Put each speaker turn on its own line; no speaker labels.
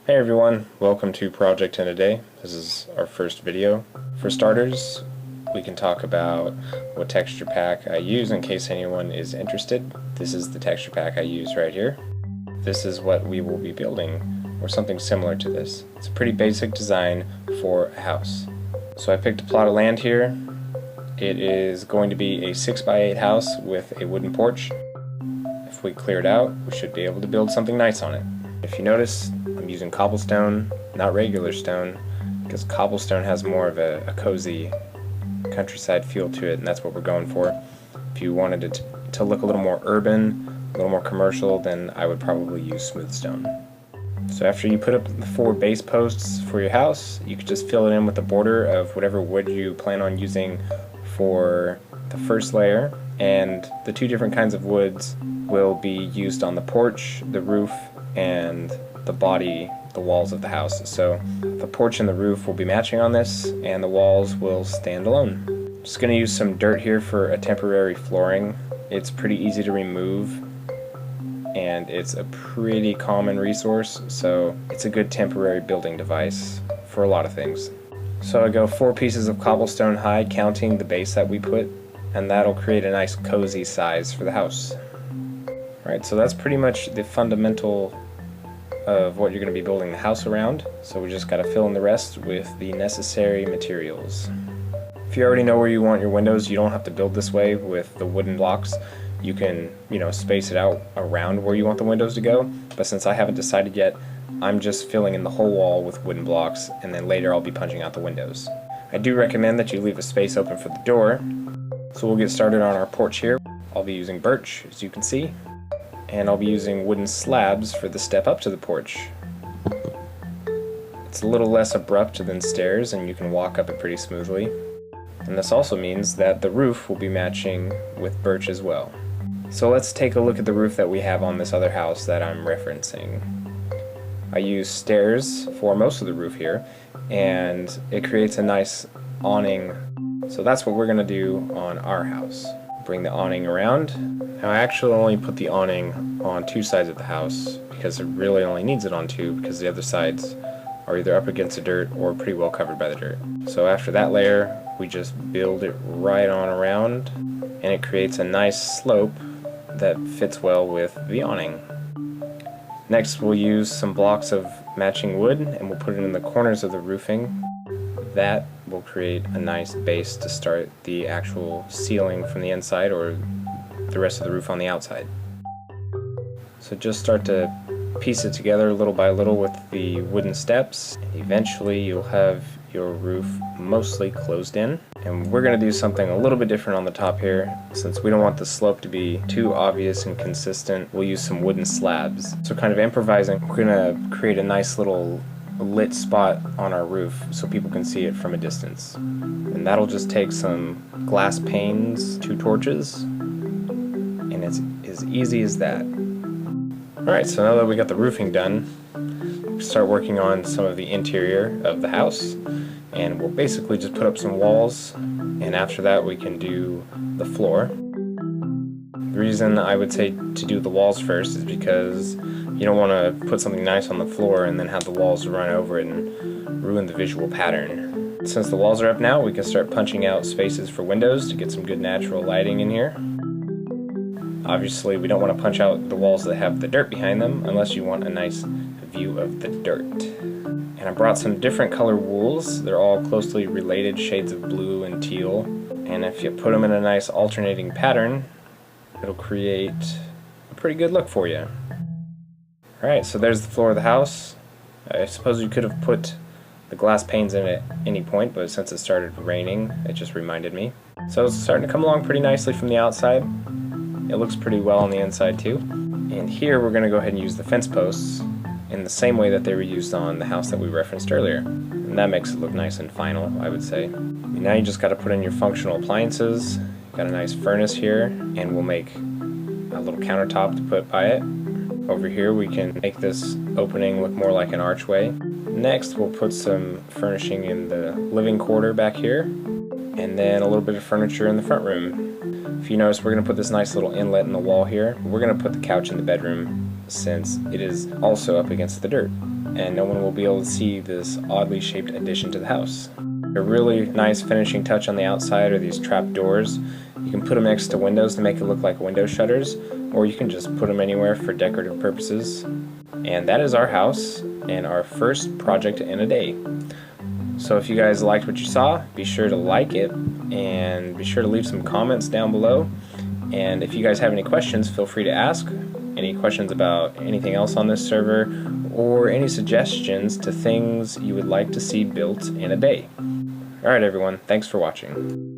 Hey everyone, welcome to Project in a Day. This is our first video. For starters, we can talk about what texture pack I use in case anyone is interested. This is the texture pack I use right here. This is what we will be building, or something similar to this. It's a pretty basic design for a house. So I picked a plot of land here. It is going to be a 6x8 house with a wooden porch. If we clear it out, we should be able to build something nice on it. If you notice, I'm using cobblestone, not regular stone, because cobblestone has more of a cozy countryside feel to it, and that's what we're going for. If you wanted it to look a little more urban, a little more commercial, then I would probably use smooth stone. So after you put up the 4 base posts for your house, you could just fill it in with the border of whatever wood you plan on using for the first layer, and the 2 different kinds of woods will be used on the porch, the roof, and the walls of the house. So the porch and the roof will be matching on this, and the walls will stand alone. Just going to use some dirt here for a temporary flooring. It's pretty easy to remove, and it's a pretty common resource, so it's a good temporary building device for a lot of things. So I go 4 pieces of cobblestone high, counting the base that we put, and that'll create a nice cozy size for the house. Alright, so that's pretty much the fundamental of what you're going to be building the house around, so we just got to fill in the rest with the necessary materials. If you already know where you want your windows, you don't have to build this way with the wooden blocks. You can, space it out around where you want the windows to go, but since I haven't decided yet, I'm just filling in the whole wall with wooden blocks, and then later I'll be punching out the windows. I do recommend that you leave a space open for the door, so we'll get started on our porch here. I'll be using birch, as you can see, and I'll be using wooden slabs for the step up to the porch. It's a little less abrupt than stairs, and you can walk up it pretty smoothly. And this also means that the roof will be matching with birch as well. So let's take a look at the roof that we have on this other house that I'm referencing. I use stairs for most of the roof here, and it creates a nice awning. So that's what we're going to do on our house. Bring the awning around. Now I actually only put the awning on 2 sides of the house because it really only needs it on 2, because the other sides are either up against the dirt or pretty well covered by the dirt. So after that layer, we just build it right on around, and it creates a nice slope that fits well with the awning. Next we'll use some blocks of matching wood, and we'll put it in the corners of the roofing. That will create a nice base to start the actual ceiling from the inside, or the rest of the roof on the outside. So just start to piece it together little by little with the wooden steps. Eventually you'll have your roof mostly closed in. And we're going to do something a little bit different on the top here. Since we don't want the slope to be too obvious and consistent, we'll use some wooden slabs. So kind of improvising, we're going to create a nice little lit spot on our roof so people can see it from a distance. And that'll just take some glass panes, 2 torches, and it's as easy as that. Alright, so now that we got the roofing done, we'll start working on some of the interior of the house, and we'll basically just put up some walls, and after that we can do the floor. The reason I would say to do the walls first is because you don't want to put something nice on the floor and then have the walls run over it and ruin the visual pattern. Since the walls are up now, we can start punching out spaces for windows to get some good natural lighting in here. Obviously, we don't want to punch out the walls that have the dirt behind them unless you want a nice view of the dirt. And I brought some different color wools. They're all closely related shades of blue and teal. And if you put them in a nice alternating pattern, it'll create a pretty good look for you. Alright, so there's the floor of the house. I suppose you could have put the glass panes in at any point, but since it started raining, it just reminded me. So it's starting to come along pretty nicely from the outside. It looks pretty well on the inside too. And here we're going to go ahead and use the fence posts in the same way that they were used on the house that we referenced earlier. And that makes it look nice and final, I would say. And now you just got to put in your functional appliances. Got a nice furnace here, and we'll make a little countertop to put by it. Over here we can make this opening look more like an archway. Next we'll put some furnishing in the living quarter back here, and then a little bit of furniture in the front room. If you notice, we're going to put this nice little inlet in the wall here. We're going to put the couch in the bedroom since it is also up against the dirt. and no one will be able to see this oddly shaped addition to the house. A really nice finishing touch on the outside are these trap doors. You can put them next to windows to make it look like window shutters, or you can just put them anywhere for decorative purposes. And that is our house and our first project in a day. So if you guys liked what you saw, be sure to like it and be sure to leave some comments down below. And if you guys have any questions, feel free to ask. Any questions about anything else on this server, or any suggestions to things you would like to see built in a day. Alright everyone, thanks for watching.